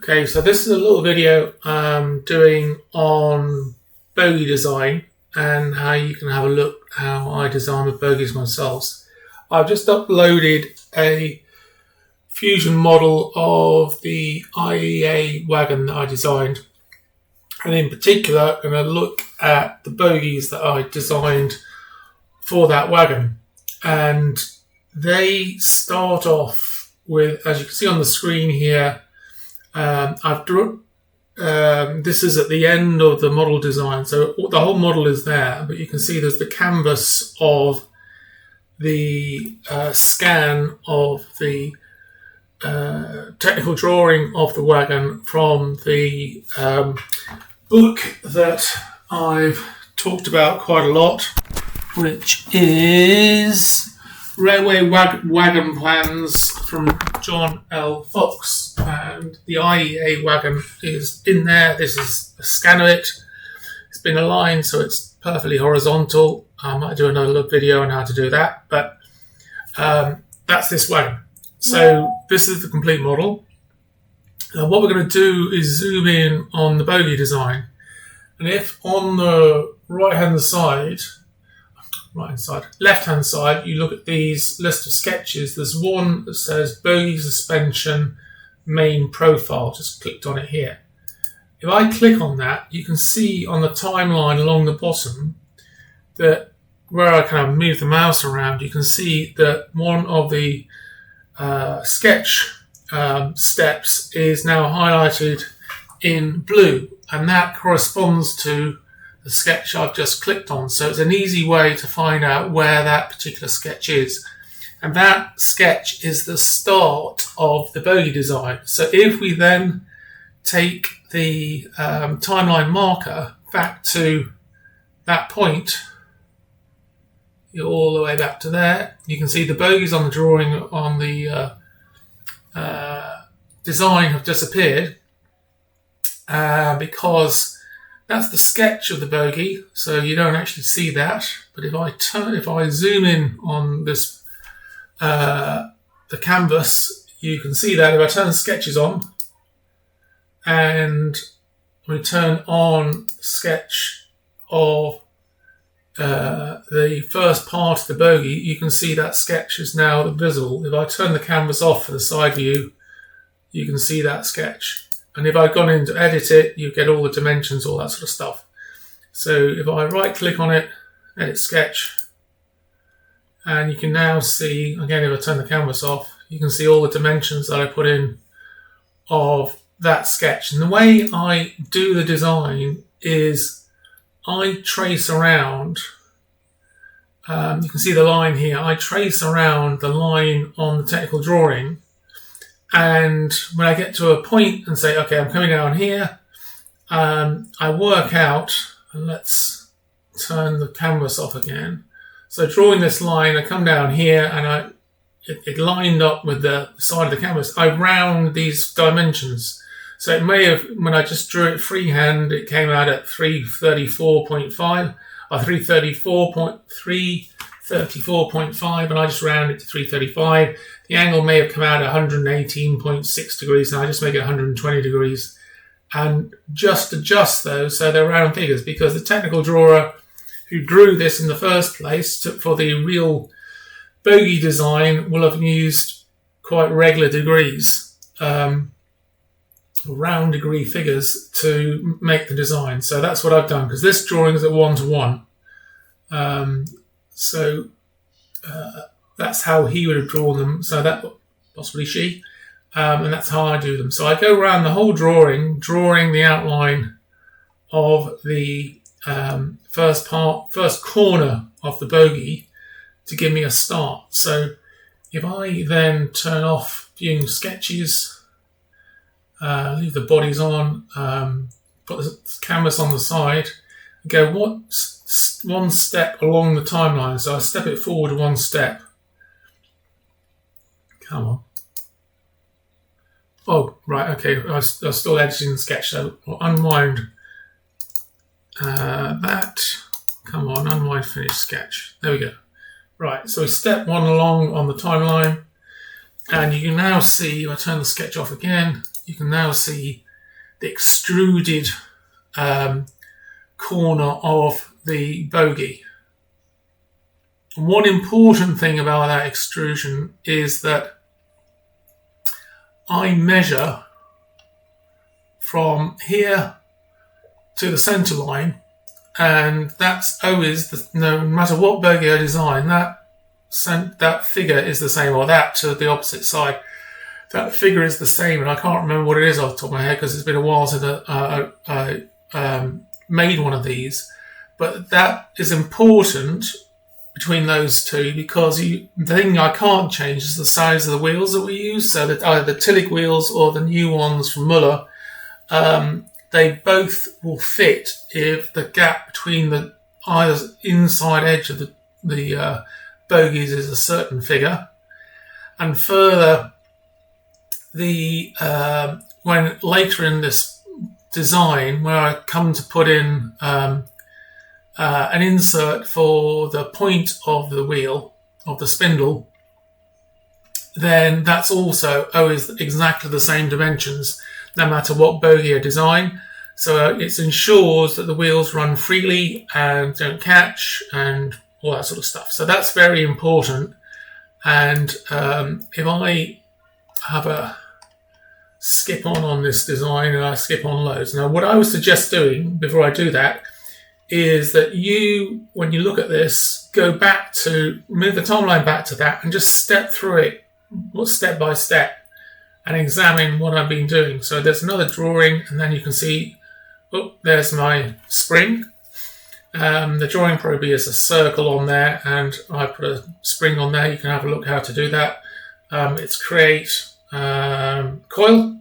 Okay, so this is a little video I'm doing on Bogie Design and how you can have a look how I design with bogies myself. I've just uploaded a Fusion model of the IEA wagon that I designed, and in particular I'm going to look at the bogies that I designed for that wagon. And they start off with, as you can see on the screen here, this is at the end of the model design, so the whole model is there, but you can see there's the canvas of the scan of the technical drawing of the wagon from the book that I've talked about quite a lot, which is Railway Wagon Plans from John L. Fox, and the IEA wagon is in there. This is a scan of it. It's been aligned so it's perfectly horizontal. I might do another video on how to do that, but that's this wagon. So this is the complete model. What we're going to do is zoom in on the bogie design, and if on the left-hand side, you look at these list of sketches, there's one that says bogie suspension main profile. Just clicked on it here. If I click on that, you can see on the timeline along the bottom that where I kind of move the mouse around, you can see that one of the sketch steps is now highlighted in blue, and that corresponds to the sketch I've just clicked on. So it's an easy way to find out where that particular sketch is. And that sketch is the start of the bogie design. So if we then take the timeline marker back to that point, all the way back to there, you can see the bogies on the drawing on the design have disappeared because that's the sketch of the bogie, so you don't actually see that. But if I zoom in on this the canvas, you can see that. If I turn sketches on and we turn on sketch of the first part of the bogie, you can see that sketch is now visible. If I turn the canvas off for the side view, you can see that sketch. And if I've gone in to edit it, you get all the dimensions, all that sort of stuff. So if I right click on it, edit sketch, and you can now see, again, if I turn the canvas off, you can see all the dimensions that I put in of that sketch. And the way I do the design is I trace around, you can see the line here, I trace around the line on the technical drawing. And when I get to a point and say, okay, I'm coming down here, I work out, and let's turn the canvas off again. So drawing this line, I come down here and it lined up with the side of the canvas. I round these dimensions. So it may have, when I just drew it freehand, it came out at 334.5 or 334.5, and I just round it to 335. The angle may have come out at 118.6 degrees, and I just make it 120 degrees and just adjust those so they're round figures, because the technical drawer who drew this in the first place for the real bogie design will have used quite regular degrees, round degree figures to make the design. So that's what I've done, because this drawing is at 1:1. That's how he would have drawn them, so that possibly she, and that's how I do them. So I go around the whole drawing the outline of the first corner of the bogie to give me a start. So if I then turn off viewing sketches, leave the bodies on, put the canvas on the side, go one step along the timeline. So I step it forward one step. Come on. Oh, right, okay. I was still editing the sketch, so I'll unwind that. Come on, unwind, finish sketch. There we go. Right, so we step one along on the timeline, and you can now see, if I turn the sketch off again, you can now see the extruded corner of the bogie. And one important thing about that extrusion is that I measure from here to the center line, and that's always, no matter what bogie I design, that figure is the same, or that to the opposite side, that figure is the same, and I can't remember what it is off the top of my head because it's been a while since I made one of these, but that is important between those two because the thing I can't change is the size of the wheels that we use, so that either the Tillich wheels or the new ones from Muller, they both will fit if the gap between the either inside edge of the bogies is a certain figure. And further, when later in this design, where I come to put in an insert for the point of the wheel, of the spindle, then that's also always exactly the same dimensions, no matter what bogie I design. So it ensures that the wheels run freely and don't catch and all that sort of stuff. So that's very important. And if I have a skip on this design, and I skip on loads. Now, what I would suggest doing before I do that is that when you look at this, move the timeline back to that and just step through it, step by step, and examine what I've been doing. So there's another drawing, and then you can see, there's my spring. The drawing probably is a circle on there, and I put a spring on there. You can have a look how to do that. It's create coil,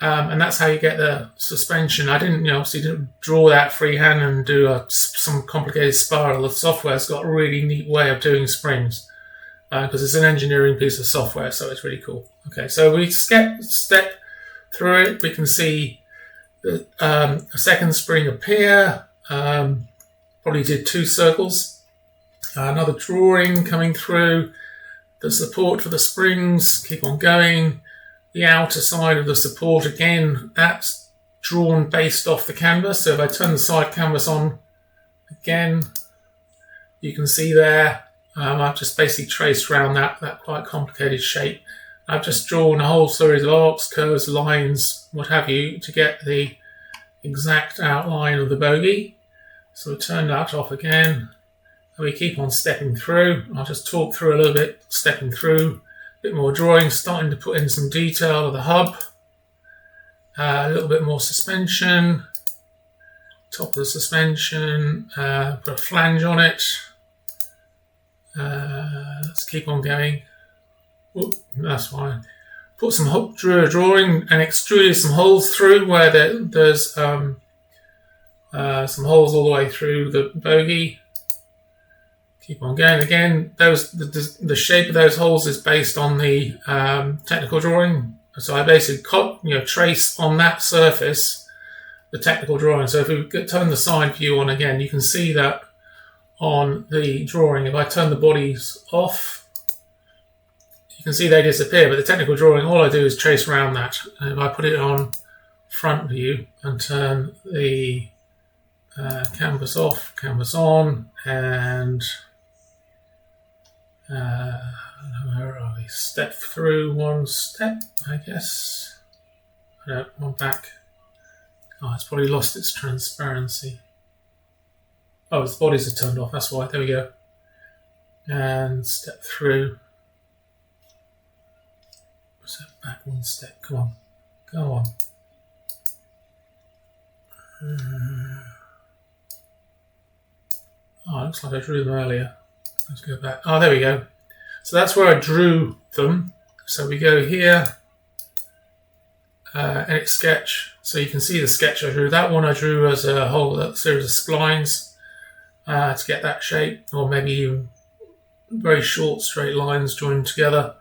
and that's how you get the suspension. I obviously didn't draw that freehand and do some complicated spiral. The software's got a really neat way of doing springs because it's an engineering piece of software, so it's really cool. Okay, so we step through it. We can see a second spring appear. Probably did 2 circles. Another drawing coming through. The support for the springs, keep on going. The outer side of the support, again, that's drawn based off the canvas. So if I turn the side canvas on again, you can see there, I've just basically traced around that quite complicated shape. I've just drawn a whole series of arcs, curves, lines, what have you, to get the exact outline of the bogie. So we turn that off again. And we keep on stepping through. I'll just talk through a little bit, stepping through, a bit more drawing, starting to put in some detail of the hub, a little bit more suspension, top of the suspension, put a flange on it. Let's keep on going. Oop, that's fine. Put some drawing and extruded some holes through where there's some holes all the way through the bogie. Keep on going. Again, the shape of those holes is based on the technical drawing. So I basically trace on that surface the technical drawing. So if we turn the side view on again, you can see that on the drawing. If I turn the bodies off, you can see they disappear. But the technical drawing, all I do is trace around that. And if I put it on front view and turn the canvas off, canvas on, and where are we? Step through one step, I guess. No, one back. Oh, it's probably lost its transparency. Oh, its bodies are turned off, that's why. There we go. And step through. Step back one step. Come on. Go on. Oh, it looks like I drew them earlier. Let's go back. Oh, there we go. So that's where I drew them. So we go here, edit sketch. So you can see the sketch I drew. That one I drew as a whole series of splines to get that shape, or maybe even very short straight lines joined together.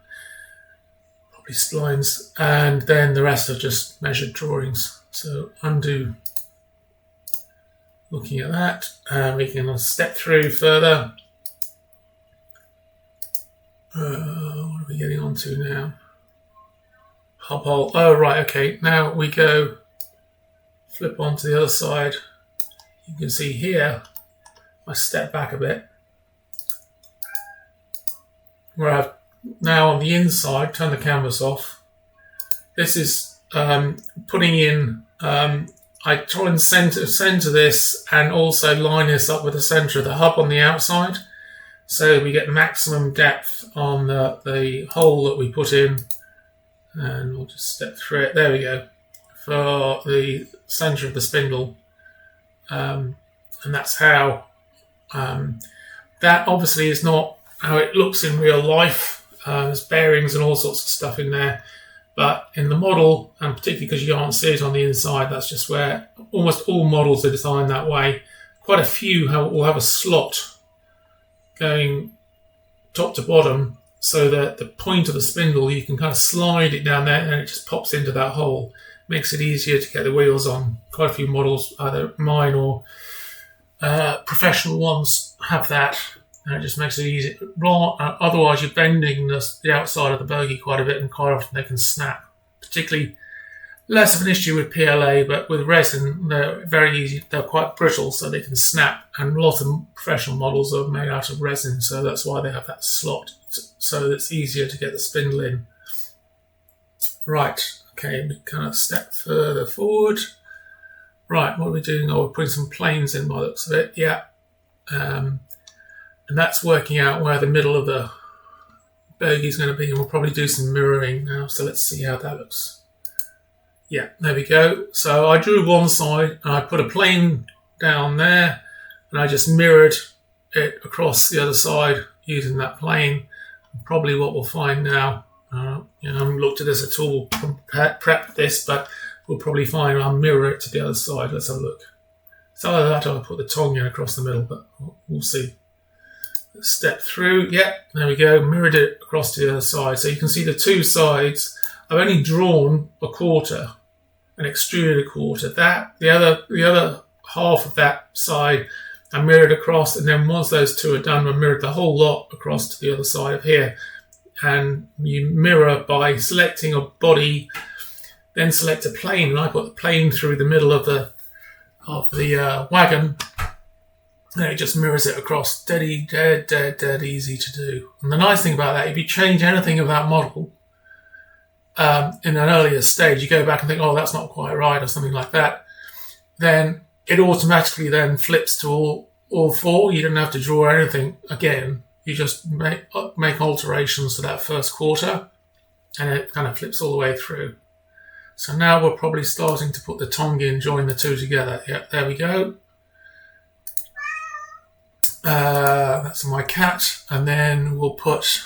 Probably splines. And then the rest are just measured drawings. So undo. Looking at that, we can step through further. What are we getting on to now? hub hole. Oh, right, okay. Now we go flip onto the other side. You can see here, I step back a bit, where I've now on the inside, turn the canvas off. This is putting in, I try and center this and also line this up with the center of the hub on the outside. So we get maximum depth on the hole that we put in. And we'll just step through it. There we go. For the center of the spindle. And that's how, that obviously is not how it looks in real life. There's bearings and all sorts of stuff in there. But in the model, and particularly because you can't see it on the inside, that's just where almost all models are designed that way. Quite a few will have a slot going top to bottom, so that the point of the spindle, you can kind of slide it down there and it just pops into that hole. Makes it easier to get the wheels on. Quite a few models, either mine or professional ones, have that. And it just makes it easy. Otherwise, you're bending the outside of the bogie quite a bit, and quite often they can snap. Particularly less of an issue with PLA, but with resin, they're very easy. They're quite brittle, so they can snap. And a lot of professional models are made out of resin, so that's why they have that slot, so it's easier to get the spindle in. Right, okay, we kind of step further forward. Right, what are we doing? Oh, we're putting some planes in by the looks of it, yeah. And that's working out where the middle of the bogie is going to be, and we'll probably do some mirroring now, so let's see how that looks. Yeah, there we go. So I drew one side, and I put a plane down there, and I just mirrored it across the other side using that plane. And probably what we'll find now, I haven't looked at this at all, prepped this, but we'll probably find I'll mirror it to the other side. Let's have a look. So either that or I'll put the tongue in across the middle, but we'll see. Step through, yeah, there we go, mirrored it across to the other side. So you can see the two sides. I've only drawn a quarter and extruded a quarter. The other half of that side I mirrored across, and then once those two are done, I mirrored the whole lot across to the other side of here. And you mirror by selecting a body, then select a plane, and I put the plane through the middle of the wagon. And it just mirrors it across. Dead easy to do. And the nice thing about that, if you change anything of that model in an earlier stage, you go back and think, oh, that's not quite right, or something like that, then it automatically then flips to all four. You don't have to draw anything again. You just make alterations to that first quarter, and it kind of flips all the way through. So now we're probably starting to put the tongue in, join the two together. Yeah, there we go. That's my cat, and then we'll put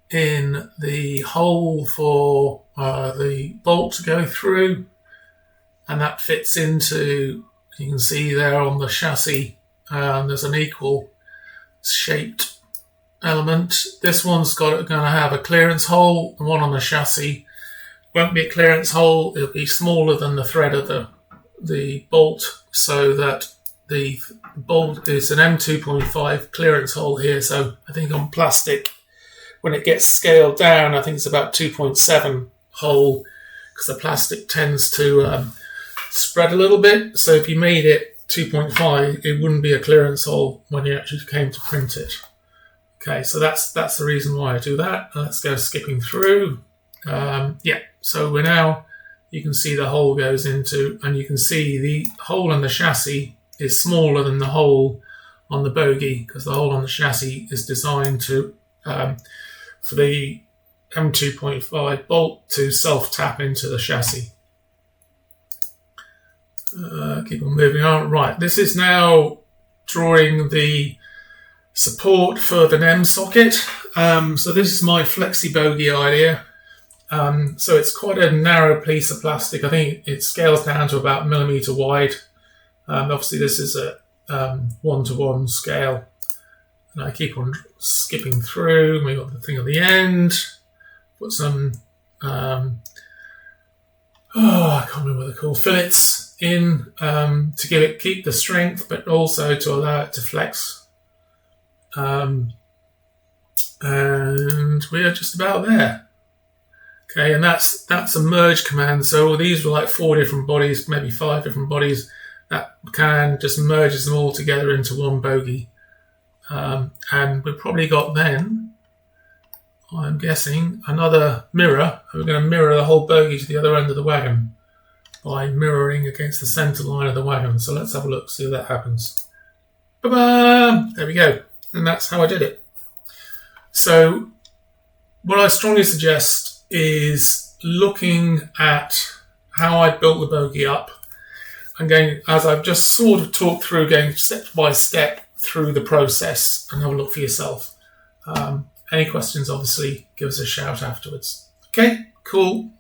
in the hole for the bolt to go through, and that fits into, you can see there on the chassis, there's an equal shaped element. This one's going to have a clearance hole. The one on the chassis won't be a clearance hole. It'll be smaller than the thread of the bolt, so that the bolt is an M2.5 clearance hole here. So I think on plastic, when it gets scaled down, I think it's about 2.7 hole, because the plastic tends to spread a little bit. So if you made it 2.5, it wouldn't be a clearance hole when you actually came to print it. Okay, so that's the reason why I do that. Let's go skipping through. Yeah, so we're now, you can see the hole goes into, and you can see the hole in the chassis is smaller than the hole on the bogie, because the hole on the chassis is designed to for the M2.5 bolt to self-tap into the chassis. Keep on moving on. Right, this is now drawing the support for the NEM socket. So this is my flexi bogie idea. So it's quite a narrow piece of plastic. I think it scales down to about 1mm wide. Obviously this is a 1-to-1 scale. And I keep on skipping through. We got the thing at the end. Put some, I can't remember what they're called, fillets in to keep the strength, but also to allow it to flex. And we are just about there. Okay, and that's a merge command. So these were like 4 different bodies, maybe 5 different bodies. That command just merges them all together into one bogie. And we've probably got then, I'm guessing, another mirror. We're going to mirror the whole bogie to the other end of the wagon by mirroring against the center line of the wagon. So let's have a look, see if that happens. Ba-bam! There we go. And that's how I did it. So what I strongly suggest is looking at how I built the bogie up and going, as I've just sort of talked through, going step by step through the process, and have a look for yourself. Any questions, obviously, give us a shout afterwards. Okay, cool.